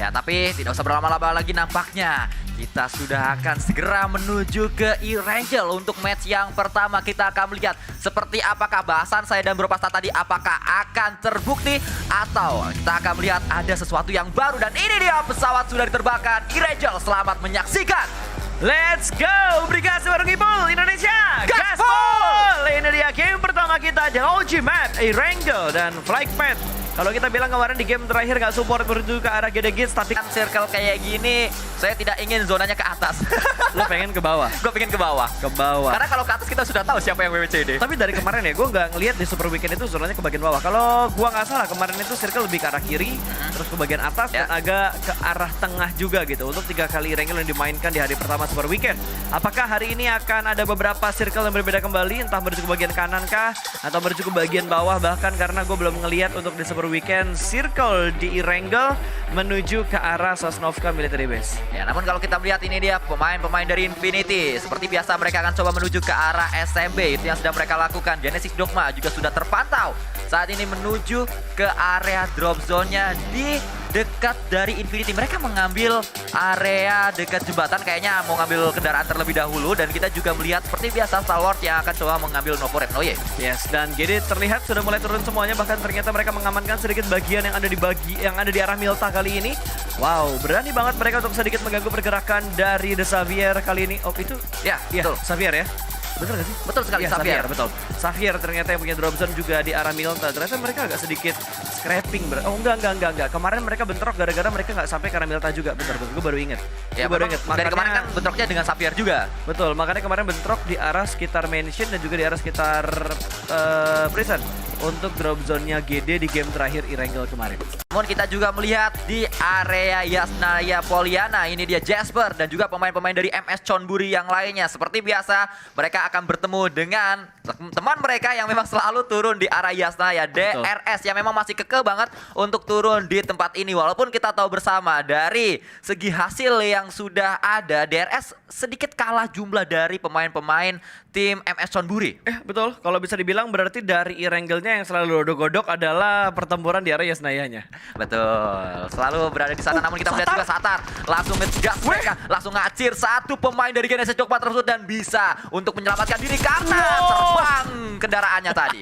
Ya, tapi tidak usah berlama-lama lagi nampaknya. Kita sudah akan segera menuju ke E-Rangel untuk match yang pertama. Kita akan melihat seperti apakah bahasan saya dan Bro Pasta tadi apakah akan terbukti atau kita akan melihat ada sesuatu yang baru. Dan ini dia, pesawat sudah diterbangkan. E-Rangel, selamat menyaksikan. Let's go! Berikan bareng Ipul Indonesia! Gaspol! Ini dia game pertama kita di OG Map, E-Rangel dan Flightpad. Kalau kita bilang kemarin di game terakhir nggak support menuju ke arah GD Gates, tapi Kan circle kayak gini, saya tidak ingin zonanya ke atas. lo pengen ke bawah. Gue pengen ke bawah. Ke bawah. Karena kalau ke atas kita sudah tahu siapa yang WWCD. Tapi dari kemarin ya, gue nggak ngelihat di Super Weekend itu zonanya ke bagian bawah. Kalau gue nggak salah, kemarin itu circle lebih ke arah kiri, terus ke bagian atas, dan agak ke arah tengah juga gitu. Untuk 3 kali Rangel yang dimainkan di hari pertama Super Weekend. Apakah hari ini akan ada beberapa circle yang berbeda kembali, entah menuju ke bagian kanan kah, atau menuju ke bagian bawah bahkan, karena gue belum ngelihat untuk di Super Weekend circle di E-Rangel menuju ke arah Sosnovka Military Base. Ya, namun kalau kita melihat ini dia pemain-pemain dari Infinity. Seperti biasa mereka akan coba menuju ke arah SMB. Itu yang sedang mereka lakukan. Genesis Dogma juga sudah terpantau saat ini menuju ke area drop zone-nya di dekat dari Infinity. Mereka mengambil area dekat jembatan, kayaknya mau ngambil kendaraan terlebih dahulu. Dan kita juga melihat seperti biasa Stalwart yang akan coba mengambil Novo Repnoye. Yes, dan GD terlihat sudah mulai turun semuanya, bahkan ternyata mereka mengamankan sedikit bagian yang ada di arah Milta kali ini. Wow, berani banget mereka untuk sedikit mengganggu pergerakan dari The Xavier kali ini. Oh, itu Ya, betul. Xavier ya. Betul gak sih? Betul sekali, Iya, Xavier. betul. Xavier ternyata yang punya drop zone juga di arah Milta. Ternyata mereka agak sedikit scrapping. Oh enggak. Kemarin mereka bentrok gara-gara mereka nggak sampai ke arah Milta juga. Bentar, gue baru inget. Ya, Gue baru memang inget. dari kemarin kan bentroknya dengan Xavier juga. Betul, makanya kemarin bentrok di arah sekitar Mansion dan juga di arah sekitar Prison untuk drop zone-nya GD di game terakhir E-Rangel kemarin. Namun kita juga melihat di area Yasnaya Poliana, ini dia Jasper dan juga pemain-pemain dari MS Chonburi yang lainnya. Seperti biasa, mereka akan bertemu dengan teman mereka yang memang selalu turun di arah Yasnaya, DRS, yang memang masih kekeh banget untuk turun di tempat ini. Walaupun kita tahu bersama dari segi hasil yang sudah ada, DRS sedikit kalah jumlah dari pemain-pemain tim MS Chonburi. Betul, kalau bisa dibilang berarti dari E-Rangel-nya yang selalu godok-godok adalah pertempuran di area Yasnaya-nya. Betul, selalu berada di sana. Namun kita melihat juga Satar langsung ngegas mereka, langsung ngacir satu pemain dari Genesis Dogma tersebut dan bisa untuk menyelamatkan diri karena terbang kendaraannya tadi.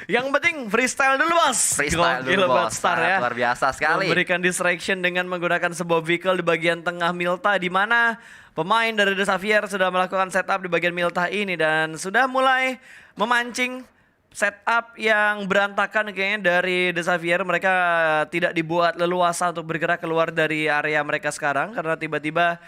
Yang penting freestyle dulu, Bos. Freestyle Gokil dulu, banget, Bos. Star ya. Luar biasa sekali. Memberikan distraction dengan menggunakan sebuah vehicle di bagian tengah Milta, di mana pemain dari The Xavier sudah melakukan setup di bagian Milta ini dan sudah mulai memancing setup yang berantakan kayaknya dari The Xavier. Mereka tidak dibuat leluasa untuk bergerak keluar dari area mereka sekarang karena tiba-tiba,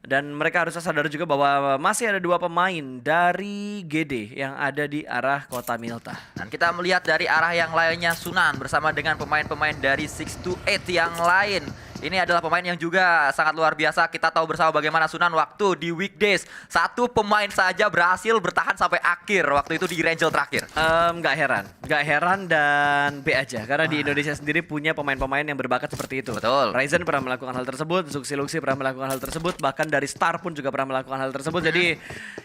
dan mereka harus sadar juga bahwa masih ada 2 pemain dari GD yang ada di arah kota Milta. Dan kita melihat dari arah yang lainnya Sunan bersama dengan pemain-pemain dari 628 yang lain. Ini adalah pemain yang juga sangat luar biasa. Kita tahu bersama bagaimana Sunan waktu di weekdays. 1 pemain saja berhasil bertahan sampai akhir waktu itu di Rangel terakhir. Gak heran dan B aja. Karena di Indonesia sendiri punya pemain-pemain yang berbakat seperti itu. Betul. Ryzen pernah melakukan hal tersebut, Zuxi Luxi pernah melakukan hal tersebut, bahkan dari Star pun juga pernah melakukan hal tersebut. Jadi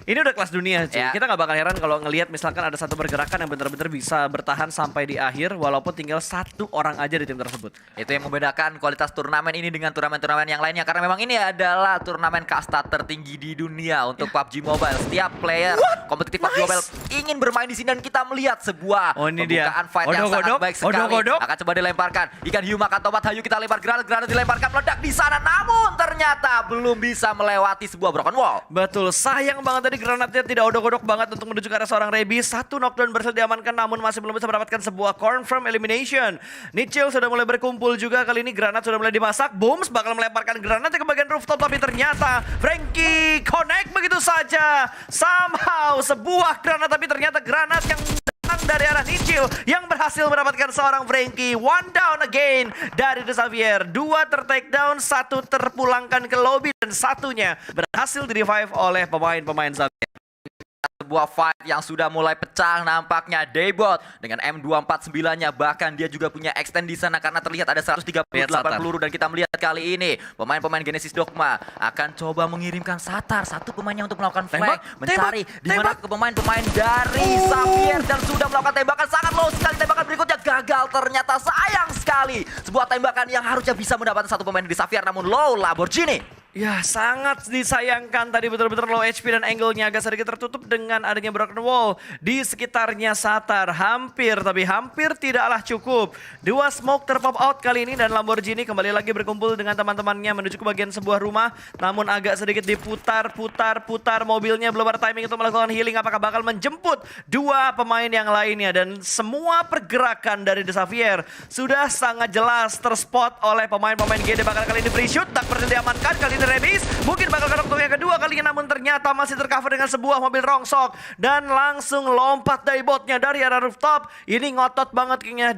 ini udah kelas dunia cuy. Ya. Kita gak bakal heran kalau ngelihat misalkan ada satu pergerakan yang benar-benar bisa bertahan sampai di akhir walaupun tinggal 1 orang aja di tim tersebut. Itu yang membedakan kualitas turnamen ini dengan turnamen-turnamen yang lainnya. Karena memang ini adalah turnamen kasta tertinggi di dunia untuk PUBG Mobile. Setiap player kompetitif PUBG Mobile ingin bermain di sini dan kita melihat sebuah pembukaan fight yang sangat baik sekali. Akan coba dilemparkan. Ikan hiu makan tomat, hayu kita lempar granat dilemparkan meledak di sana. Namun ternyata belum bisa melewati sebuah broken wall. Betul, sayang banget tadi granatnya tidak odok-odok banget untuk menuju ke arah seorang Rebi. 1 knockdown berhasil diamankan namun masih belum bisa mendapatkan sebuah confirm elimination. Nichil sudah mulai berkumpul juga, kali ini granat sudah mulai dimasak. Booms bakal melemparkan granatnya ke bagian rooftop, tapi ternyata Frankie connect begitu saja. Somehow sebuah granat, tapi ternyata granat yang datang dari arah Nichil yang berhasil mendapatkan seorang Frankie. 1 down again dari The Xavier. 2 ter-take down, 1 terpulangkan ke lobby dan 1-nya berhasil di-revive oleh pemain-pemain Xavier. sebuah fight yang sudah mulai pecah nampaknya. Daybot dengan M249-nya, bahkan dia juga punya extend di sana karena terlihat ada 138 peluru. Dan kita melihat kali ini pemain-pemain Genesis Dogma akan coba mengirimkan Satar, satu pemainnya untuk melakukan flank, mencari di mana ke pemain-pemain dari Xavier, dan sudah melakukan tembakan sangat low sekali. Tembakan berikutnya gagal ternyata, sayang sekali. Sebuah tembakan yang harusnya bisa mendapatkan satu pemain dari Xavier, namun low Lamborghini. Ya, sangat disayangkan tadi betul-betul low HP dan angle-nya agak sedikit tertutup dengan adanya broken wall di sekitarnya Satar. Hampir, tapi hampir tidaklah cukup. Dua smoke terpop out kali ini dan Lamborghini kembali lagi berkumpul dengan teman-temannya menuju ke bagian sebuah rumah. Namun agak sedikit diputar mobilnya, belum ada timing untuk melakukan healing. Apakah bakal menjemput dua pemain yang lainnya? Dan semua pergerakan dari The Xavier sudah sangat jelas terspot oleh pemain-pemain GD. Bakal kali ini free shoot, tak berhasil diamankan. Kali ini Rebis mungkin bakal kedok untuk yang kedua kalinya, namun ternyata masih tercover dengan sebuah mobil rongsok dan langsung lompat daybotnya dari arah rooftop. Ini ngotot banget kayaknya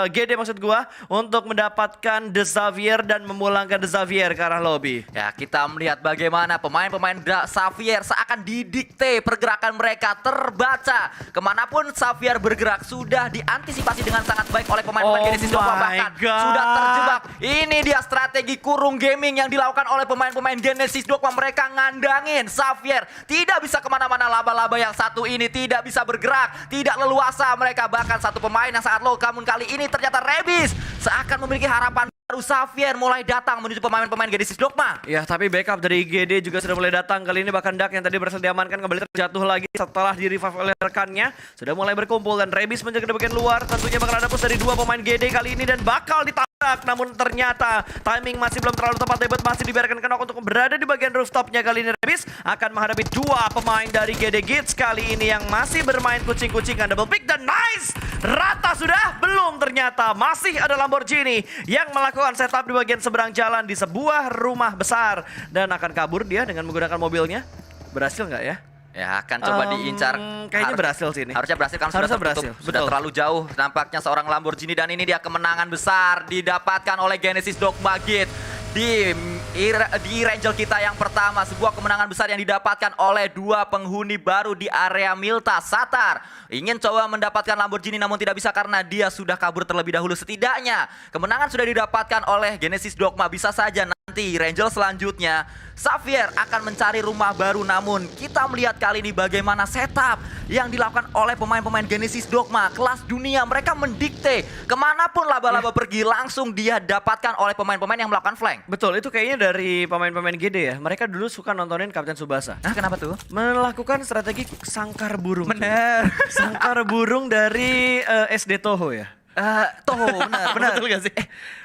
GD maksud gua untuk mendapatkan The Xavier dan memulangkan The Xavier ke arah lobby. Ya, kita melihat bagaimana pemain-pemain Xavier seakan didikte pergerakan mereka, terbaca. Kemanapun Xavier bergerak sudah diantisipasi dengan sangat baik oleh pemain-pemain Genesis Dogma, bahkan sudah terjebak. Ini dia strategi kurung gaming yang dilakukan oleh pemain-pemain Genesis Dogma. Mereka ngandangin Xavier tidak bisa kemana-mana. Laba-laba yang satu ini tidak bisa bergerak, tidak leluasa mereka. Bahkan satu pemain yang sangat low, namun kali ini ternyata Rebis seakan memiliki harapan baru. Xavier mulai datang menuju pemain-pemain Genesis Dogma. Ya, tapi backup dari GD juga sudah mulai datang. Kali ini bahkan Dak yang tadi berhasil diamankan kembali terjatuh lagi setelah di revive oleh rekannya. Sudah mulai berkumpul dan Rebis menjaga di bagian luar. Tentunya bakal ada push dari dua pemain GD kali ini dan bakal ditabrak. Namun ternyata timing masih belum terlalu tepat. Debut masih dibiarkan kenok untuk berada di bagian rooftopnya. Kali ini Rebis akan menghadapi dua pemain dari GD Gits kali ini yang masih bermain kucing-kucingan. Double pick dan nice! Rata sudah? Belum ternyata. Masih ada Lamborghini yang melakukan setup di bagian seberang jalan di sebuah rumah besar. Dan akan kabur dia dengan menggunakan mobilnya. Berhasil nggak ya? Ya, akan coba diincar. Kayaknya berhasil sih ini. Harusnya berhasil karena sudah tertutup. Sudah terlalu jauh nampaknya seorang Lamborghini. Dan ini dia kemenangan besar didapatkan oleh Genesis Dogma Git. Di Rangel kita yang pertama, sebuah kemenangan besar yang didapatkan oleh dua penghuni baru di area Milta. Satar ingin coba mendapatkan Lamborghini namun tidak bisa karena dia sudah kabur terlebih dahulu. Setidaknya kemenangan sudah didapatkan oleh Genesis Dogma. Bisa saja nanti Rangel selanjutnya Xavier akan mencari rumah baru, namun kita melihat kali ini bagaimana setup yang dilakukan oleh pemain-pemain Genesis Dogma. Kelas dunia, mereka mendikte kemanapun laba-laba pergi langsung dia dapatkan oleh pemain-pemain yang melakukan flank. Betul, itu kayaknya dari pemain-pemain GD ya. Mereka dulu suka nontonin Kapten Tsubasa. Nah, kenapa tuh? Melakukan strategi sangkar burung. Bener. Sangkar burung dari SD Toho ya. Toho, benar. Betul gak sih?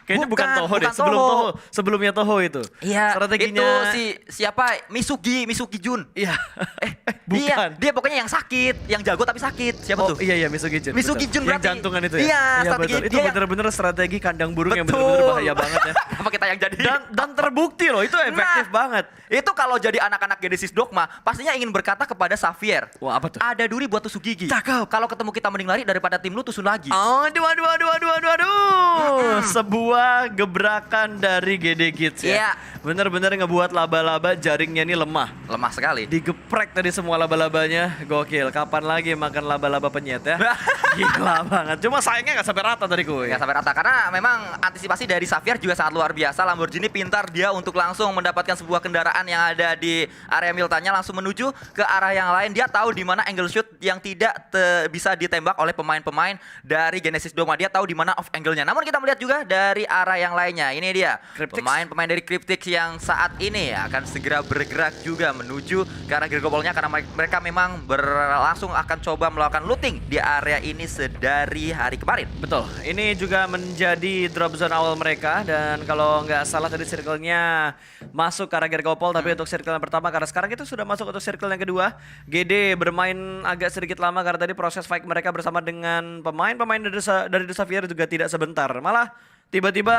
Kayaknya bukan Toho deh, sebelum Toho. Toho. Sebelumnya Toho itu. Iya, strateginya itu siapa? Misugi Jun. Iya. Bukan. Iya, dia pokoknya yang sakit, yang jago tapi sakit. Siapa tuh? Iya, Misugi Jun. Misugi Jun yang berarti. jantungan itu ya? Iya, strategi betul. itu Dia bener-bener strategi kandang burung yang Betul. bener-bener bahaya banget ya. Apa kita yang jadi? Dan terbukti loh, itu efektif banget. Itu kalau jadi anak-anak Genesis Dogma, pastinya ingin berkata kepada Xavier. Wah, apa tuh? Ada duri buat tusuk gigi. Cakep. Kalau ketemu kita mending lari daripada tim lu tusun lagi. Aduh. Sebuah gebrakan dari GD Gits ya. Iya. Bener-bener ngebuat laba-laba jaringnya ini lemah. Lemah sekali. Digeprek tadi semua laba-labanya, gokil. Kapan lagi makan laba-laba penyet ya? Gila banget. Cuma sayangnya gak sampai rata tadi gue. Nggak sampai rata karena memang antisipasi dari Xavier juga sangat luar biasa. Lamborghini pintar dia untuk langsung mendapatkan sebuah kendaraan yang ada di area Miltanya, langsung menuju ke arah yang lain. Dia tahu di mana angle shoot yang tidak bisa ditembak oleh pemain-pemain dari Genesis Dogma. Dia tahu di mana off angle-nya. Namun kita melihat juga dari arah yang lainnya. Ini dia pemain-pemain dari Cryptix yang saat ini akan segera bergerak juga menuju ke arah Gergopolnya karena mereka memang langsung akan coba melakukan looting di area ini sedari hari kemarin. Betul, ini juga menjadi drop zone awal mereka. Dan kalau nggak salah tadi circle-nya masuk ke arah Gergopol, tapi untuk circle yang pertama karena sekarang itu sudah masuk untuk circle yang kedua. GD bermain agak sedikit lama karena tadi proses fight mereka bersama dengan pemain-pemain dari The Xavier juga tidak sebentar. Malah tiba-tiba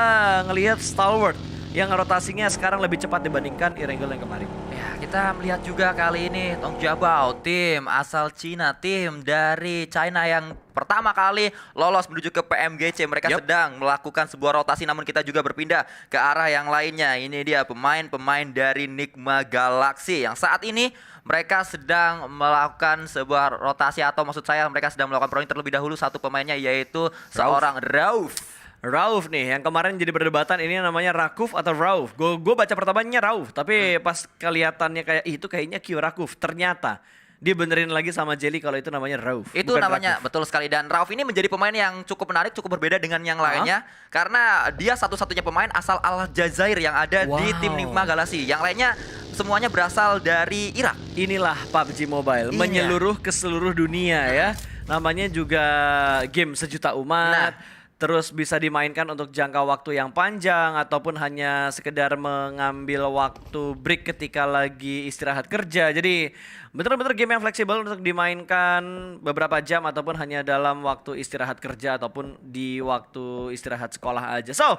ngelihat Stalwart yang rotasinya sekarang lebih cepat dibandingkan Irengel yang kemarin. Ya, kita melihat juga kali ini Tong Jabao, tim asal Cina, tim dari China yang pertama kali lolos menuju ke PMGC. Mereka sedang melakukan sebuah rotasi, namun kita juga berpindah ke arah yang lainnya. Ini dia pemain-pemain dari Nigma Galaxy yang saat ini mereka sedang melakukan sebuah rotasi, atau maksud saya mereka sedang melakukan proyek terlebih dahulu. Satu pemainnya yaitu seorang Rauf nih, yang kemarin jadi perdebatan ini namanya Rakuf atau Rauf. Gue baca pertamanya Rauf, tapi pas kelihatannya kayak itu kayaknya Kyo Rakuf. Ternyata dia benerin lagi sama Jelly kalau itu namanya Rauf. Itu bukan namanya Rakuf. betul sekali, dan Rauf ini menjadi pemain yang cukup menarik, cukup berbeda dengan yang lainnya karena dia satu-satunya pemain asal Aljazair yang ada di tim Nigma Galaxy. Yang lainnya semuanya berasal dari Irak. Inilah PUBG Mobile, menyeluruh ke seluruh dunia ya. Namanya juga game sejuta umat. Terus bisa dimainkan untuk jangka waktu yang panjang ataupun hanya sekedar mengambil waktu break ketika lagi istirahat kerja. Jadi bener-bener game yang fleksibel untuk dimainkan beberapa jam ataupun hanya dalam waktu istirahat kerja ataupun di waktu istirahat sekolah aja. So,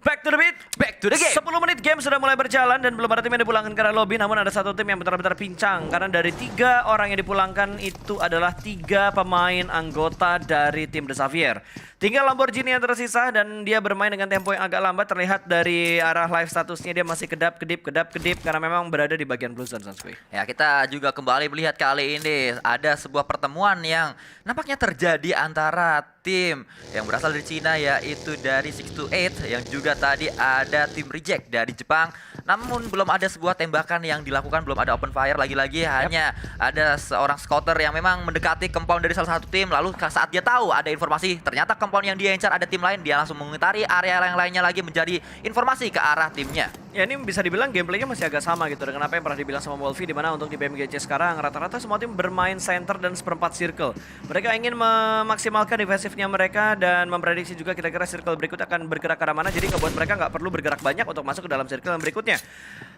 back to the beat, back to the game. 10 menit game sudah mulai berjalan dan belum ada tim yang dipulangkan ke arah lobby. Namun ada satu tim yang benar-benar pincang karena dari 3 orang yang dipulangkan itu adalah 3 pemain anggota dari tim The Xavier. Tinggal Lamborghini yang tersisa dan dia bermain dengan tempo yang agak lambat. Terlihat dari arah live statusnya dia masih kedap-kedip karena memang berada di bagian blue zone, Sanskui. Ya, kita juga kembali melihat kali ini ada sebuah pertemuan yang nampaknya terjadi antara tim yang berasal dari Cina yaitu dari 628, yang juga tadi ada tim Reject dari Jepang. Namun belum ada sebuah tembakan yang dilakukan, belum ada open fire lagi-lagi. Hanya ada seorang scouter yang memang mendekati compound dari salah satu tim. Lalu saat dia tahu ada informasi ternyata compound yang dia incar ada tim lain, dia langsung mengitari area yang lainnya lagi menjadi informasi ke arah timnya. Ya, ini bisa dibilang gameplaynya masih agak sama gitu dengan apa yang pernah dibilang sama Wolfie, di mana untuk di BMGC sekarang rata-rata semua tim bermain center dan seperempat circle. Mereka ingin memaksimalkan defensifnya mereka dan memprediksi juga kira-kira circle berikutnya akan bergerak ke arah mana, jadi ngebuat mereka nggak perlu bergerak banyak untuk masuk ke dalam circle yang berikutnya.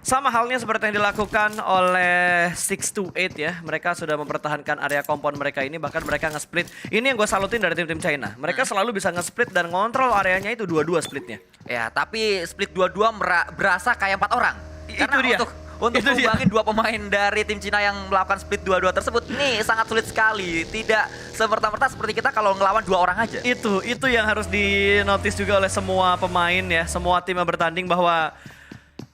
Sama halnya seperti yang dilakukan oleh 628 ya, mereka sudah mempertahankan area compound mereka ini, bahkan mereka nge-split. Ini yang gue salutin dari tim-tim China, mereka selalu bisa nge-split dan ngontrol areanya itu dua-dua splitnya. Ya, tapi split dua-dua berasa kayak 4 orang. Karena Itu dia. Untuk mengumbangin 2 pemain dari tim Cina yang melakukan split 2-2 tersebut, ini sangat sulit sekali. Tidak semerta-merta seperti kita kalau ngelawan 2 orang aja. Itu yang harus dinotis juga oleh semua pemain ya, semua tim yang bertanding bahwa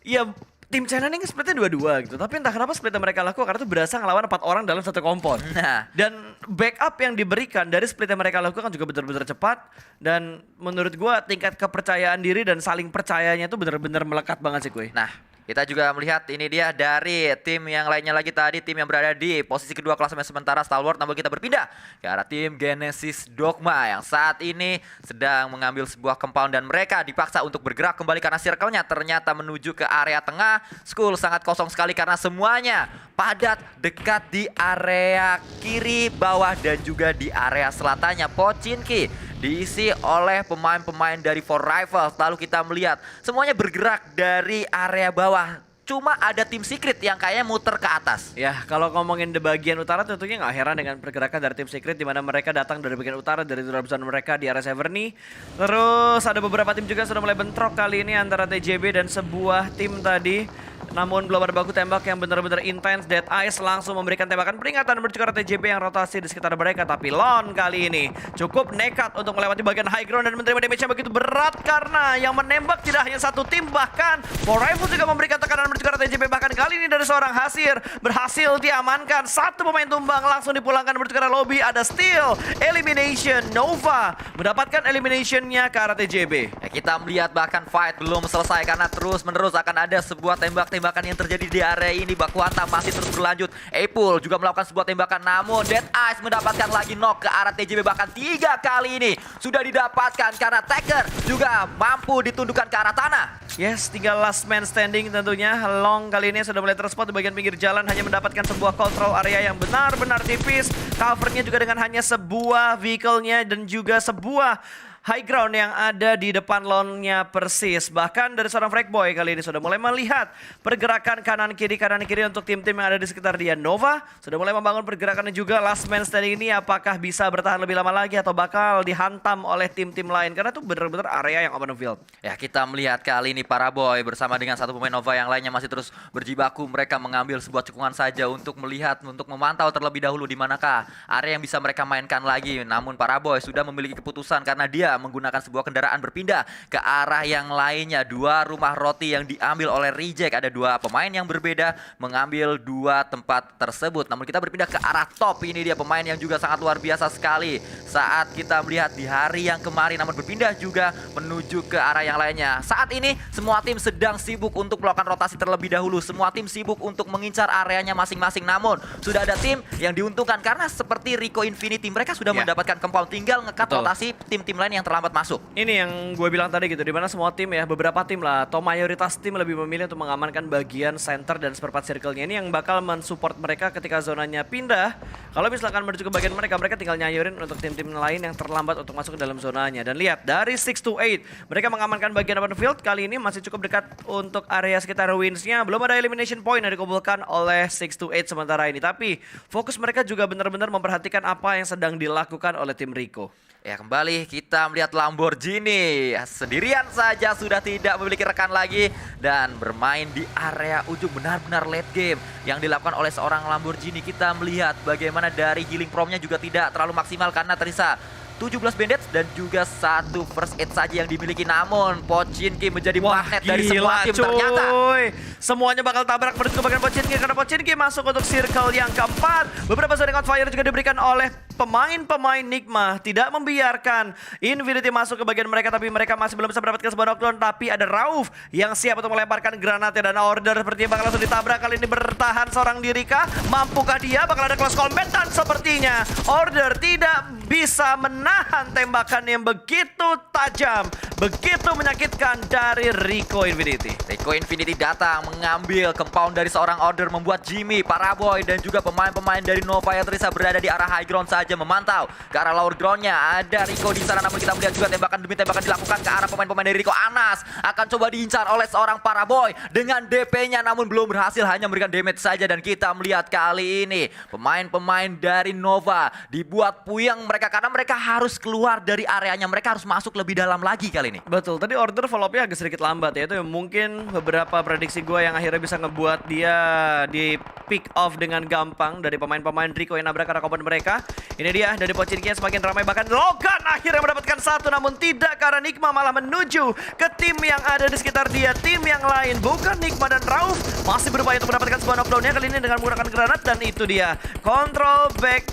ya tim China ini splitnya 2-2 gitu. Tapi entah kenapa splitnya mereka lakukan karena itu berasa ngelawan 4 orang dalam satu kompon. Nah, dan backup yang diberikan dari split yang mereka lakukan juga benar-benar cepat. Dan menurut gua tingkat kepercayaan diri dan saling percayanya itu benar-benar melekat banget sih kuy. Nah, kita juga melihat ini dia dari tim yang lainnya lagi tadi, tim yang berada di posisi kedua klasemen sementara Stalwart. Namun kita berpindah ke arah tim Genesis Dogma yang saat ini sedang mengambil sebuah compound dan mereka dipaksa untuk bergerak kembali karena circle-nya ternyata menuju ke area tengah. Skull sangat kosong sekali karena semuanya padat dekat di area kiri, bawah dan juga di area selatannya. Pochinki diisi oleh pemain-pemain dari Four Rivals. Lalu kita melihat semuanya bergerak dari area bawah. Cuma ada tim Secret yang kayaknya muter ke atas. Ya, kalau ngomongin di bagian utara tentunya nggak heran dengan pergerakan dari tim Secret, di mana mereka datang dari bagian utara dari drop zone mereka di area Severny. Terus ada beberapa tim juga sudah mulai bentrok kali ini antara TJB dan sebuah tim tadi. Namun belum ada baku tembak yang benar-benar intens. Dead Eyes langsung memberikan tembakan peringatan menuju ke arah TJB yang rotasi di sekitar mereka. Tapi Lon kali ini cukup nekat untuk melewati bagian high ground dan menerima damage yang begitu berat karena yang menembak tidak hanya satu tim, bahkan Four Rivals juga memberikan tekanan menuju ke arah TJB. Bahkan kali ini dari seorang Hasir berhasil diamankan. Satu pemain tumbang langsung dipulangkan menuju ke arah lobby. Ada steal, elimination, Nova mendapatkan eliminationnya ke arah TJB. Ya, kita melihat bahkan fight belum selesai karena terus-menerus akan ada sebuah tembakan yang terjadi di area ini. Baku hantam masih terus berlanjut. Apple juga melakukan sebuah tembakan, namun Dead Eyes mendapatkan lagi knock ke arah TJB. Bahkan 3 kali ini sudah didapatkan karena Taker juga mampu ditundukkan ke arah tanah. Yes, tinggal last man standing tentunya. Long kali ini sudah mulai terspot di bagian pinggir jalan, hanya mendapatkan sebuah control area yang benar-benar tipis. Covernya juga dengan hanya sebuah vehicle-nya dan juga sebuah high ground yang ada di depan lawnnya Persis. Bahkan dari seorang Fragboy kali ini sudah mulai melihat pergerakan kanan kiri untuk tim-tim yang ada di sekitar dia. Nova sudah mulai membangun pergerakannya juga. Last man standing ini apakah bisa bertahan lebih lama lagi atau bakal dihantam oleh tim-tim lain? Karena itu benar-benar area yang open field. Ya, kita melihat kali ini para boy bersama dengan satu pemain Nova yang lainnya masih terus berjibaku. Mereka mengambil sebuah cekungan saja untuk melihat, untuk memantau terlebih dahulu di manakah area yang bisa mereka mainkan lagi. Namun para boy sudah memiliki keputusan karena dia menggunakan sebuah kendaraan berpindah ke arah yang lainnya. Dua rumah roti yang diambil oleh Reject. Ada dua pemain yang berbeda mengambil dua tempat tersebut. Namun kita berpindah ke arah top. Ini dia pemain yang juga sangat luar biasa sekali saat kita melihat di hari yang kemarin. Namun berpindah juga menuju ke arah yang lainnya. Saat ini semua tim sedang sibuk untuk melakukan rotasi terlebih dahulu. Semua tim sibuk untuk mengincar areanya masing-masing. Namun sudah ada tim yang diuntungkan karena seperti Rico Infinity mereka sudah mendapatkan compound. Tinggal ngekat rotasi tim-tim lain yang terlambat masuk. Ini yang gue bilang tadi gitu, dimana semua tim ya, beberapa tim lah atau mayoritas tim lebih memilih untuk mengamankan bagian center dan seperempat circle-nya. Ini yang bakal mensupport mereka ketika zonanya pindah. Kalau misalkan menuju ke bagian mereka tinggal nyayurin untuk tim-tim lain yang terlambat untuk masuk ke dalam zonanya. Dan lihat, dari 6 to 8 mereka mengamankan bagian open field. Kali ini masih cukup dekat untuk area sekitar ruins-nya. Belum ada elimination point yang dikumpulkan oleh 6 to 8 sementara ini. Tapi fokus mereka juga benar-benar memperhatikan apa yang sedang dilakukan oleh tim Rico. Ya, kembali kita melihat Lamborghini sendirian saja sudah tidak memiliki rekan lagi dan bermain di area ujung, benar-benar late game yang dilakukan oleh seorang Lamborghini. Kita melihat bagaimana dari healing promnya juga tidak terlalu maksimal karena tersisa 17 bandage dan juga satu first aid saja yang dimiliki. Namun Pochinki menjadi magnet dari semua tim ternyata. Semuanya bakal tabrak menuju ke bagian Pochinki karena Pochinki masuk untuk circle yang keempat. Beberapa zoning on fire juga diberikan oleh pemain-pemain Nigma. Tidak membiarkan Infinity masuk ke bagian mereka, tapi mereka masih belum bisa mendapatkan sebuah knockdown. Tapi ada Rauf yang siap untuk melemparkan granatnya dan Order sepertinya bakal langsung ditabrak. Kali ini bertahan seorang diri kah? Mampukah dia? Bakal ada close combat dan sepertinya Order tidak bisa menahan tembakan yang begitu tajam, begitu menyakitkan dari Rico Infinity. Rico Infinity datang mengambil compound dari seorang Order, membuat Jimmy, Paraboy dan juga pemain-pemain dari Nova yang terisa berada di arah high ground saja memantau ke arah lower groundnya. Ada Rico di sana, namun kita melihat juga tembakan demi tembakan dilakukan ke arah pemain-pemain dari Rico. Anas akan coba diincar oleh seorang Paraboy dengan DP-nya, namun belum berhasil, hanya memberikan damage saja. Dan kita melihat kali ini pemain-pemain dari Nova dibuat puyeng mereka karena mereka harus keluar dari areanya, mereka harus masuk lebih dalam lagi kali ini. Betul, tadi Order follow-up-nya agak sedikit lambat ya. Itu mungkin beberapa prediksi gue yang akhirnya bisa ngebuat dia di pick off dengan gampang dari pemain-pemain Rico yang nabrak arah komponen mereka. Ini dia dari Pochinki yang semakin ramai, bahkan Logan akhirnya mendapatkan satu, namun tidak karena Nigma malah menuju ke tim yang ada di sekitar dia. Tim yang lain, bukan Nigma dan Rauf, masih berupaya untuk mendapatkan sebuah knockdown-nya kali ini dengan menggunakan granat. Dan itu dia, control back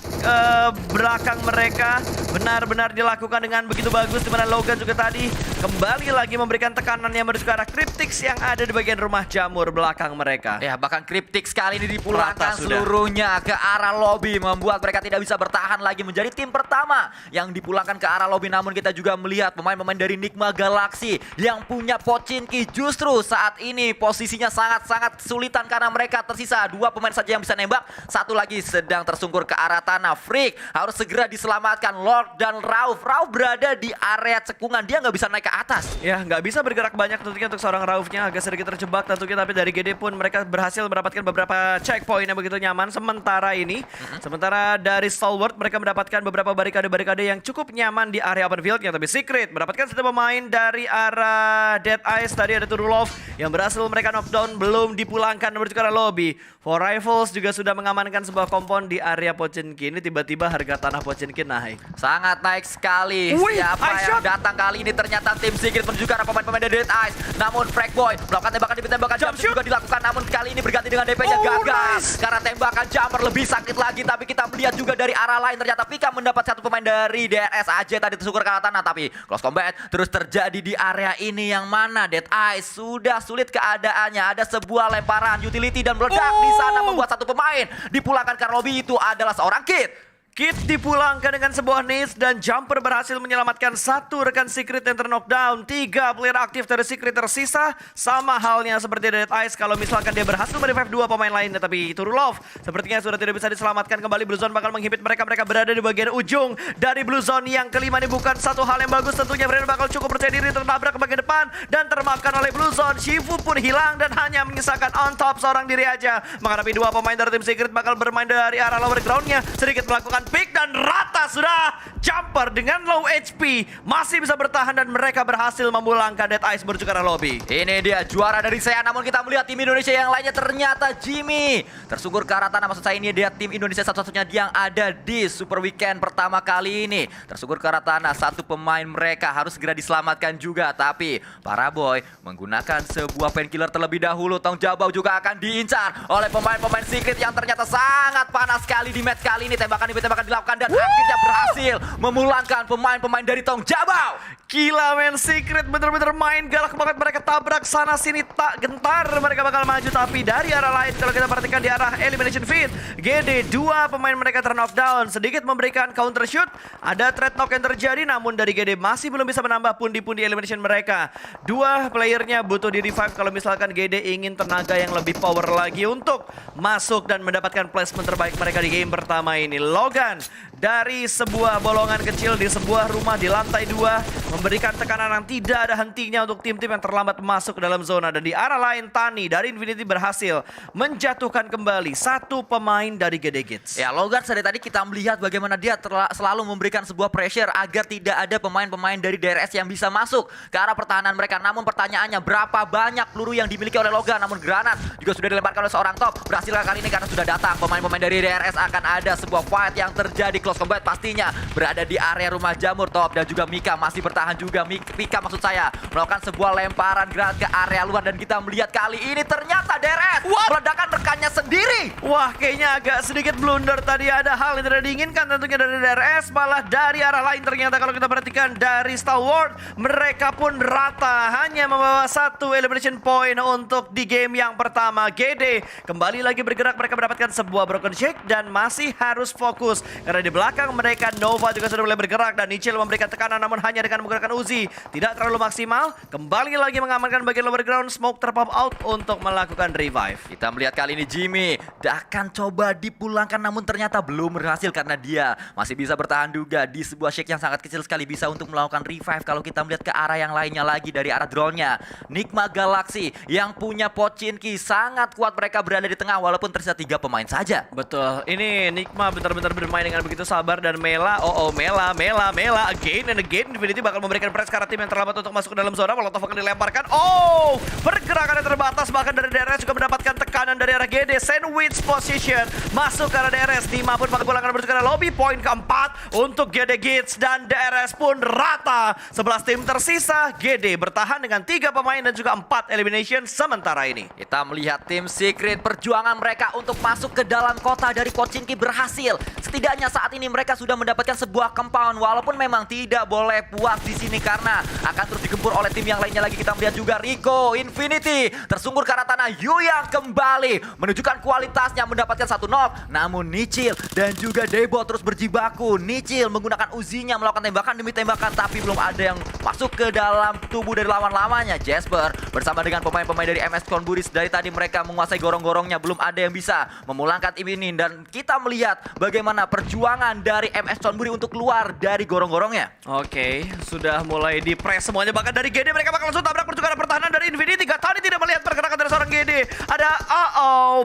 belakang mereka benar-benar dilakukan dengan begitu bagus, dimana Logan juga tadi kembali lagi memberikan tekanan yang menuju ke arah Cryptix yang ada di bagian rumah jamur belakang mereka. Ya, bahkan Cryptix kali ini dipulangkan seluruhnya ke arah lobby, membuat mereka tidak bisa bertahan lagi, menjadi tim pertama yang dipulangkan ke arah lobby. Namun kita juga melihat pemain-pemain dari Nigma Galaxy yang punya Pochinki justru saat ini posisinya sangat-sangat kesulitan karena mereka tersisa dua pemain saja yang bisa nembak, satu lagi sedang tersungkur ke arah tanah. Freak harus segera diselamatkan. Lord dan Rauf berada di area cekungan, dia nggak bisa naik ke atas. Ya, nggak bisa bergerak banyak tentunya untuk seorang Raufnya, agak sedikit terjebak tentunya. Tapi dari GD pun mereka berhasil mendapatkan beberapa checkpoint yang begitu nyaman sementara ini. Sementara dari Stalwart mereka mendapatkan beberapa barikade-barikade yang cukup nyaman di area open field-nya. Tapi Secret mendapatkan satu pemain dari arah Dead Eyes. Tadi ada Turulov yang berhasil mereka knockdown, belum dipulangkan menuju ke arah lobby. For Rifles juga sudah mengamankan sebuah kompon di area Pochinki. Ini tiba-tiba harga tanah Pochinki naik. Sangat naik sekali. Siapa yang datang kali ini? Ternyata tim Secret menuju ke arah pemain-pemain dari Dead Eyes. Namun Fragboy melakukan tembakan demi tembakan jump juga dilakukan, namun kali ini berganti dengan DP-nya gagal. Karena tembakan jumper lebih sakit lagi. Tapi kita melihat juga dari arah lain, ternyata Pika mendapat satu pemain dari DRS aja tadi tersungkur ke arah tanah. Tapi close combat terus terjadi di area ini yang mana Dead Eyes sudah sulit keadaannya. Ada sebuah lemparan utility dan meledak di sana membuat satu pemain dipulangkan ke lobby. Itu adalah seorang Kid. Kit dipulangkan dengan sebuah nades dan Jumper berhasil menyelamatkan satu rekan Secret yang ter-knockdown. 3 player aktif dari Secret tersisa. Sama halnya seperti Dead Ice kalau misalkan dia berhasil merevive 2 pemain lainnya. Tapi Turulov sepertinya sudah tidak bisa diselamatkan kembali. Blue Zone bakal menghipit mereka. Mereka berada di bagian ujung dari Blue Zone. Yang kelima ini bukan satu hal yang bagus. Tentunya Brand bakal cukup percaya diri tertabrak ke bagian depan. Dan termakan oleh Blue Zone. Shifu pun hilang dan hanya menyisakan on top seorang diri aja. Menghadapi 2 pemain dari tim Secret bakal bermain dari arah lower groundnya. Sedikit melakukan pick dan rata sudah. Jumper dengan low HP masih bisa bertahan dan mereka berhasil memulangkan Dead Ice menuju ke arah lobby. Ini dia juara dari saya, namun kita melihat tim Indonesia yang lainnya ternyata Jimmy tersungkur ke arah tanah. Maksud saya ini dia tim Indonesia satu-satunya yang ada di Super Weekend pertama kali ini. Tersungkur ke arah tanah, satu pemain mereka harus segera diselamatkan juga. Tapi para boy menggunakan sebuah painkiller terlebih dahulu. Tong Jabau juga akan diincar oleh pemain-pemain Secret yang ternyata sangat panas sekali di match kali ini. Tembakan demi tembakan dilakukan dan akhirnya berhasil memulangkan pemain-pemain dari Tong Jabau. Gila men, Secret bener-bener main galak banget. Mereka tabrak sana sini tak gentar. Mereka bakal maju tapi dari arah lain kalau kita perhatikan di arah elimination feed. GD 2 pemain mereka ter-knockdown. Sedikit memberikan counter shoot. Ada threat knock yang terjadi namun dari GD masih belum bisa menambah pundi-pundi elimination mereka. 2 playernya butuh di revive kalau misalkan GD ingin tenaga yang lebih power lagi untuk masuk dan mendapatkan placement terbaik mereka di game pertama ini. Logan dari sebuah bolongan kecil di sebuah rumah di lantai 2 memberikan tekanan yang tidak ada hentinya untuk tim-tim yang terlambat masuk ke dalam zona. Dan di arah lain Tani dari Infinity berhasil menjatuhkan kembali satu pemain dari GD Kids. Ya, Logan dari tadi kita melihat bagaimana dia selalu memberikan sebuah pressure agar tidak ada pemain-pemain dari DRS yang bisa masuk ke arah pertahanan mereka. Namun pertanyaannya berapa banyak peluru yang dimiliki oleh Logan. Namun granat juga sudah dilemparkan oleh seorang top. Berhasil kali ini karena sudah datang pemain-pemain dari DRS. Akan ada sebuah fight yang terjadi, close combat pastinya berada di area rumah jamur. Top dan juga Mika masih bertahan juga. Mika maksud saya melakukan sebuah lemparan granat ke area luar. Dan kita melihat kali ini ternyata DRS meledakan rekannya sendiri. Wah, kayaknya agak sedikit blunder tadi. Ada hal yang tidak diinginkan tentunya dari DRS. Malah dari arah lain ternyata kalau kita perhatikan dari Stalwart, mereka pun rata. Hanya membawa satu elimination point untuk di game yang pertama. GD kembali lagi bergerak. Mereka mendapatkan sebuah broken shake dan masih harus fokus. Karena di belakang mereka Nova juga sudah mulai bergerak. Dan Nichil memberikan tekanan namun hanya dengan menggunakan Uzi. Tidak terlalu maksimal. Kembali lagi mengamankan bagian lower ground. Smoke terpop out untuk melakukan revive. Kita melihat kali ini Jimmy akan coba dipulangkan namun ternyata belum berhasil karena dia masih bisa bertahan juga di sebuah shake yang sangat kecil sekali bisa untuk melakukan revive. Kalau kita melihat ke arah yang lainnya lagi dari arah drone-nya, Nigma Galaxy yang punya Pochinki sangat kuat, mereka berada di tengah walaupun tersisa 3 pemain saja. Betul, ini Nigma benar-benar bermain dengan begitu sabar dan Mela, Mela again and again. Infinity bakal memberikan press ke arah tim yang terlambat untuk masuk ke dalam zona. Molotov akan dilemparkan. Oh, pergerakannya terbatas, bahkan dari DRS juga mendapatkan tekanan dari arah GD. Sandwich position masuk ke arah DRS. Nima pun bakal pulangkan menuju ke arah lobby. Poin keempat untuk GD Gits dan DRS pun rata. 11 tim tersisa. GD bertahan dengan 3 pemain dan juga 4 elimination sementara ini. Kita melihat tim Secret, perjuangan mereka untuk masuk ke dalam kota dari Pochinki berhasil. Setidaknya saat ini mereka sudah mendapatkan sebuah compound walaupun memang tidak boleh puas di sini karena akan terus digempur oleh tim yang lainnya lagi. Kita melihat juga Rico Infinity tersungkur ke arah tanah. Yu yang kembali menunjukkan kualitasnya mendapatkan 1 knock. Namun Nichil dan juga Debo terus berjibaku. Nichil menggunakan Uzinya melakukan tembakan demi tembakan tapi belum ada yang masuk ke dalam tubuh dari lawan-lawannya. Jasper bersama dengan pemain-pemain dari MS Conburis dari tadi mereka menguasai gorong-gorongnya, belum ada yang bisa memulangkan tim ini. Dan kita melihat bagaimana perjuangan dari MS Conburi untuk keluar dari gorong-gorongnya. Oke, sudah mulai di-press semuanya. Bahkan dari GD mereka bakal langsung tabrak pertukaran pertahanan dari Infinity. Tadi tidak melihat pergerakan dari seorang GD. Ada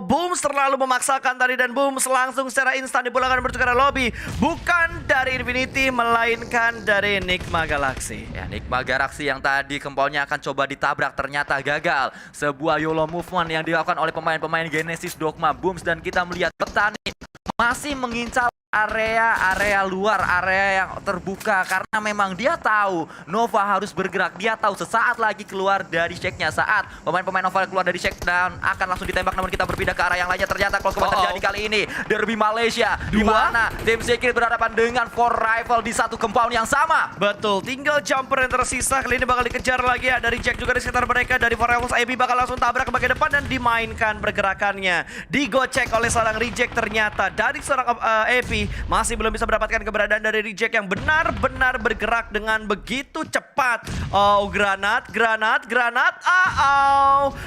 Booms terlalu memaksakan tadi dan Booms langsung secara instan dipulangkan pertukaran lobby. Bukan dari Infinity melainkan dari Nigma Galaxy. Ya, Nigma Galaxy yang tadi kempolnya akan coba ditabrak ternyata gagal. Sebuah YOLO movement yang dilakukan oleh pemain-pemain Genesis, Dogma, Booms, dan kita melihat Petani masih mengincar area luar, area yang terbuka karena memang dia tahu Nova harus bergerak. Dia tahu sesaat lagi keluar dari shake-nya. Saat pemain-pemain Nova keluar dari shake dan akan langsung ditembak, namun kita berpindah ke arah yang lainnya. Ternyata close combat terjadi kali ini. Derby Malaysia di mana tim Secret berhadapan dengan 4 rival di satu compound yang sama. Betul, tinggal Jumper yang tersisa. Kali ini bakal dikejar lagi ya dari Jack juga di sekitar mereka. Dari 4 rivals AB bakal langsung tabrak ke bagian depan dan dimainkan pergerakannya. Digocek oleh seorang reject ternyata dari seorang AP. Epi masih belum bisa mendapatkan keberadaan dari Reject yang benar-benar bergerak dengan begitu cepat. Oh, granat.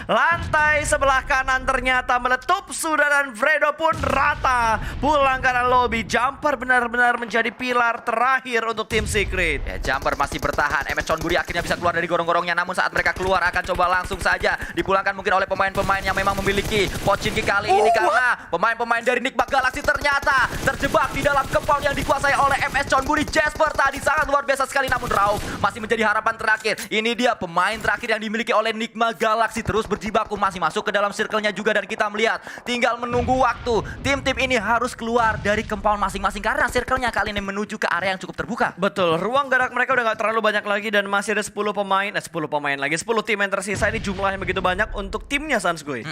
Lantai sebelah kanan ternyata meletup sudah dan Fredo pun rata. Pulang kanan lobby. Jumper benar-benar menjadi pilar terakhir untuk tim Secret. Ya, Jumper masih bertahan. MS Chonburi akhirnya bisa keluar dari gorong-gorongnya. Namun saat mereka keluar akan coba langsung saja dipulangkan mungkin oleh pemain-pemain yang memang memiliki Pochinki kali ini. Karena pemain-pemain dari Nigma Galaxy ternyata terjebak di dalam compound yang dikuasai oleh MS Chonburi. Jasper tadi sangat luar biasa sekali. Namun Rauf masih menjadi harapan terakhir. Ini dia pemain terakhir yang dimiliki oleh Nigma Galaxy. Terus berjibaku masih masuk ke dalam circle-nya juga. Dan kita melihat tinggal menunggu waktu. Tim-tim ini harus keluar dari compound masing-masing. Karena circle-nya kali ini menuju ke area yang cukup terbuka. Betul, ruang gerak mereka udah gak terlalu banyak lagi dan masih ada 10 pemain lagi. 10 tim yang tersisa, ini jumlahnya begitu banyak untuk timnya Sansgoy.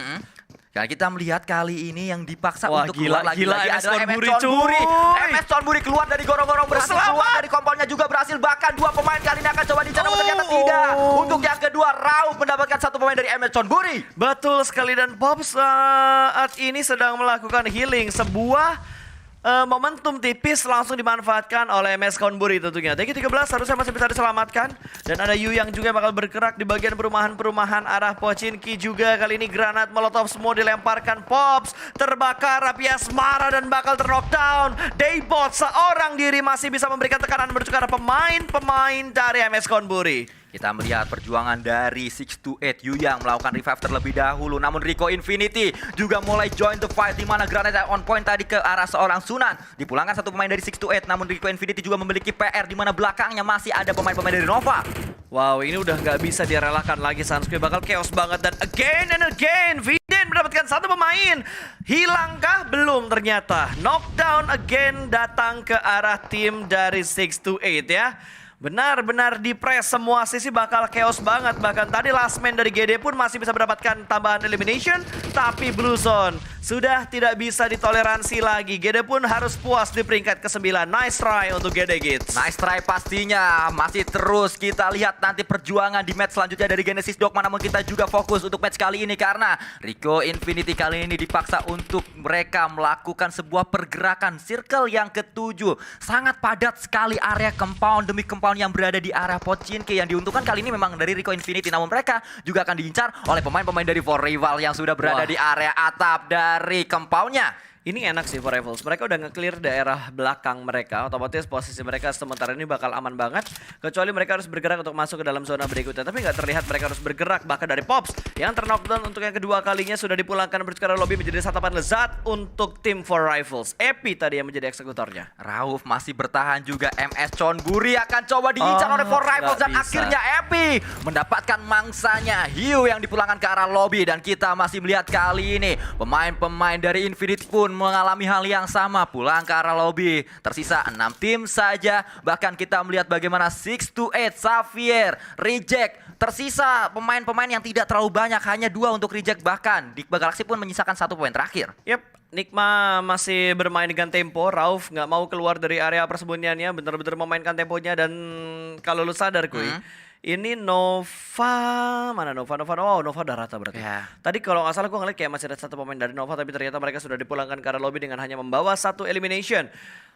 Karena kita melihat kali ini yang dipaksa Wah, untuk gila, keluar lagi adalah MS Chonburi, Chonburi. cuy. MS Chonburi keluar dari gorong-gorong, berhasil Selamat. keluar dari kompoundnya juga berhasil. Bahkan dua pemain kali ini akan coba dicat, namun ternyata tidak. Untuk yang kedua, Rauf mendapatkan satu pemain dari MS Chonburi. Betul sekali dan Pop saat ini sedang melakukan healing. Sebuah momentum tipis langsung dimanfaatkan oleh MS Chonburi tentunya. TG 13 harusnya masih bisa diselamatkan. Dan ada Yu yang juga bakal bergerak di bagian perumahan-perumahan arah Pochinki juga. Kali ini granat molotov semua dilemparkan. Pops terbakar, Rapias marah dan bakal terknockdown. Daybot seorang diri masih bisa memberikan tekanan menuju ke arah pemain-pemain dari MS Chonburi. Kita melihat perjuangan dari 628 Yuyang melakukan revive terlebih dahulu. Namun Rico Infinity juga mulai join the fight, di mana granat on point tadi ke arah seorang Sunan. Dipulangkan satu pemain dari 628, namun Rico Infinity juga memiliki PR, di mana belakangnya masih ada pemain-pemain dari Nova. Wow, ini udah nggak bisa direlakan lagi. Sansgoy bakal chaos banget. Dan again and again, Viden mendapatkan satu pemain. Hilangkah? Belum ternyata. Knockdown again datang ke arah tim dari 628 ya. Benar-benar di-press, semua sisi bakal chaos banget. Bahkan tadi last man dari GD pun masih bisa mendapatkan tambahan elimination. Tapi Blue Zone sudah tidak bisa ditoleransi lagi. GD pun harus puas di peringkat ke-9. Nice try untuk GD Gits. Nice try pastinya. Masih terus kita lihat nanti perjuangan di match selanjutnya dari Genesis Dogma. Namun kita juga fokus untuk match kali ini karena Rico Infinity kali ini dipaksa untuk mereka melakukan sebuah pergerakan circle yang ke-7. Sangat padat sekali area compound demi compound yang berada di arah Pochinki. Yang diuntungkan kali ini memang dari Rico Infinity. Namun mereka juga akan diincar oleh pemain-pemain dari For Rival yang sudah berada di area atap dari compoundnya. Ini enak sih for Rivals. Mereka udah nge-clear daerah belakang mereka. Otomatis posisi mereka sementara ini bakal aman banget. Kecuali mereka harus bergerak untuk masuk ke dalam zona berikutnya. Tapi nggak terlihat mereka harus bergerak. Bahkan dari Pops yang terknockdown untuk yang kedua kalinya sudah dipulangkan bersekarang lobby menjadi santapan lezat untuk tim For Rivals. Epi tadi yang menjadi eksekutornya. Rauf masih bertahan juga. MS Chonburi akan coba diincar oleh For Rivals. Dan akhirnya Epi mendapatkan mangsanya. Hiu yang dipulangkan ke arah lobby. Dan kita masih melihat kali ini pemain-pemain dari Infinity pun mengalami hal yang sama, pulang ke arah lobby. Tersisa 6 tim saja. Bahkan kita melihat bagaimana 628, Xavier, Reject. Tersisa pemain-pemain yang tidak terlalu banyak, hanya 2 untuk Reject. Bahkan Nigma Galaxy pun menyisakan 1 pemain terakhir. Yep, Nigma masih bermain dengan tempo. Rauf nggak mau keluar dari area persembunyiannya, benar-benar memainkan temponya. Dan kalau lu sadar kuy, ini Nova, mana Nova? Oh, Nova udah rata berarti. Ya. Tadi kalau nggak salah gue ngeliat kayak masih ada 1 pemain dari Nova, tapi ternyata mereka sudah dipulangkan ke arah lobby dengan hanya membawa 1 elimination.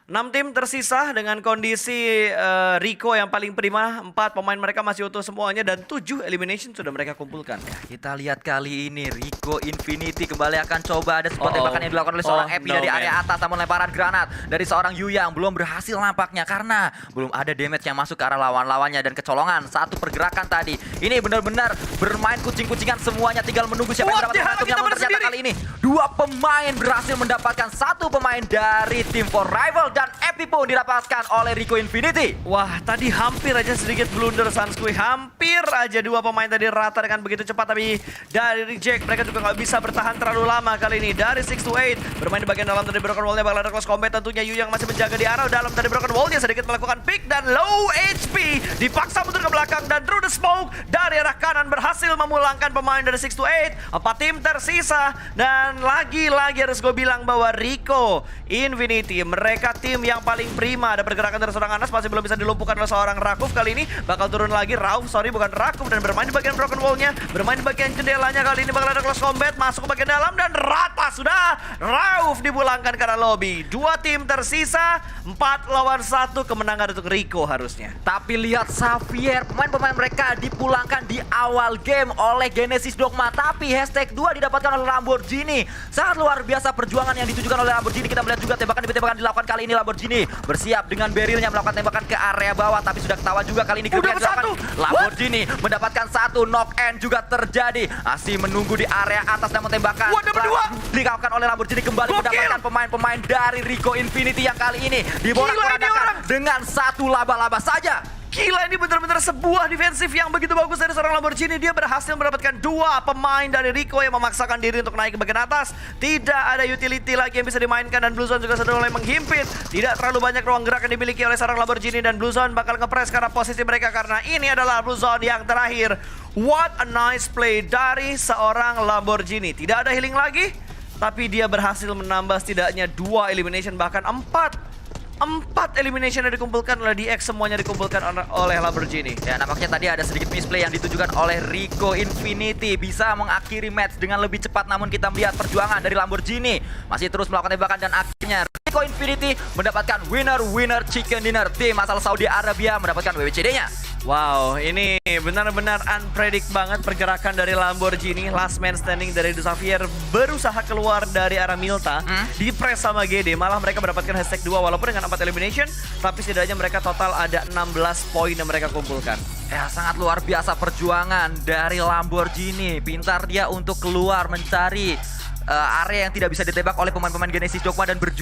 6 tim tersisa dengan kondisi Rico yang paling prima. 4 pemain mereka masih utuh semuanya dan 7 elimination sudah mereka kumpulkan. Kita lihat kali ini Rico Infinity kembali akan coba ada sebuah tembakan yang dilakukan oleh seorang Epi dari area atas. Namun lemparan granat dari seorang Yuyang belum berhasil nampaknya karena belum ada damage yang masuk ke arah lawan-lawannya. Dan kecolongan 1 pergerakan tadi. Ini benar-benar bermain kucing-kucingan semuanya, tinggal menunggu siapa yang dapat momentumnya. Namun ternyata kali ini 2 pemain berhasil mendapatkan 1 pemain dari tim For Rival. Dan Epi pun didapatkan oleh Rico Infinity. Wah, tadi hampir aja sedikit blunder Sansgoy. Hampir aja 2 pemain tadi rata dengan begitu cepat. Tapi dari Reject mereka juga nggak bisa bertahan terlalu lama kali ini. Dari 628 bermain di bagian dalam dari broken wall-nya, bakal ada close combat tentunya. Yu yang masih menjaga di arah dalam dari broken wall-nya, sedikit melakukan pick dan low HP. Dipaksa mundur ke belakang datang dan through the smoke dari arah kanan berhasil memulangkan pemain dari 628. 4 tim tersisa dan lagi-lagi harus gue bilang bahwa Rico Infinity mereka tim yang paling prima. Ada pergerakan dari seorang Anas masih belum bisa dilumpuhkan oleh seorang Rakuf. Kali ini bakal turun lagi Rauf, bukan Rakuf, dan bermain di bagian broken wall-nya, bermain di bagian jendelanya. Kali ini bakal ada close combat masuk ke bagian dalam dan rata sudah. Rauf dipulangkan ke arah lobby. 2 tim tersisa, 4 lawan 1, kemenangan untuk Rico harusnya. Tapi lihat Xavier, pemain-pemain mereka dipulangkan di awal game oleh Genesis Dogma. Tapi hashtag 2 didapatkan oleh Lamborghini. Sangat luar biasa perjuangan yang ditujukan oleh Lamborghini. Kita melihat juga tembakan demi tembakan dilakukan kali ini. Lamborghini bersiap dengan berilnya melakukan tembakan ke area bawah. Tapi sudah ketahuan juga kali ini. Lamborghini mendapatkan 1 knock and juga terjadi. Masih menunggu di area atas dan menembakkan. Dikawalkan oleh Lamborghini kembali mendapatkan pemain-pemain dari Rico Infinity yang kali ini diborak-borakan dengan 1 laba-laba saja. Gila, ini benar-benar sebuah defensif yang begitu bagus dari seorang Lamborghini. Dia berhasil mendapatkan 2 pemain dari Rico yang memaksakan diri untuk naik ke bagian atas. Tidak ada utility lagi yang bisa dimainkan dan Blue Zone juga sudah mulai menghimpit. Tidak terlalu banyak ruang gerak yang dimiliki oleh seorang Lamborghini dan Blue Zone bakal nge-press karena posisi mereka karena ini adalah Blue Zone yang terakhir. What a nice play dari seorang Lamborghini. Tidak ada healing lagi, tapi dia berhasil menambah setidaknya 2 elimination, bahkan 4 elimination yang dikumpulkan oleh DX, semuanya dikumpulkan oleh Lamborghini. Ya, nampaknya tadi ada sedikit misplay yang ditujukan oleh Rico Infinity. Bisa mengakhiri match dengan lebih cepat, namun kita melihat perjuangan dari Lamborghini masih terus melakukan tembakan dan akhirnya Rico Infinity mendapatkan winner chicken dinner. Tim asal Saudi Arabia mendapatkan WWCD-nya. Wow, ini benar-benar unpredict banget pergerakan dari Lamborghini. Last man standing dari Xavier berusaha keluar dari arah Milta, di-press sama GD. Malah mereka mendapatkan hashtag 2 walaupun dengan 4 elimination, tapi setidaknya mereka total ada 16 poin yang mereka kumpulkan. Ya, sangat luar biasa perjuangan dari Lamborghini. Pintar dia untuk keluar mencari area yang tidak bisa ditembak oleh pemain-pemain Genesis Dogma dan berjuang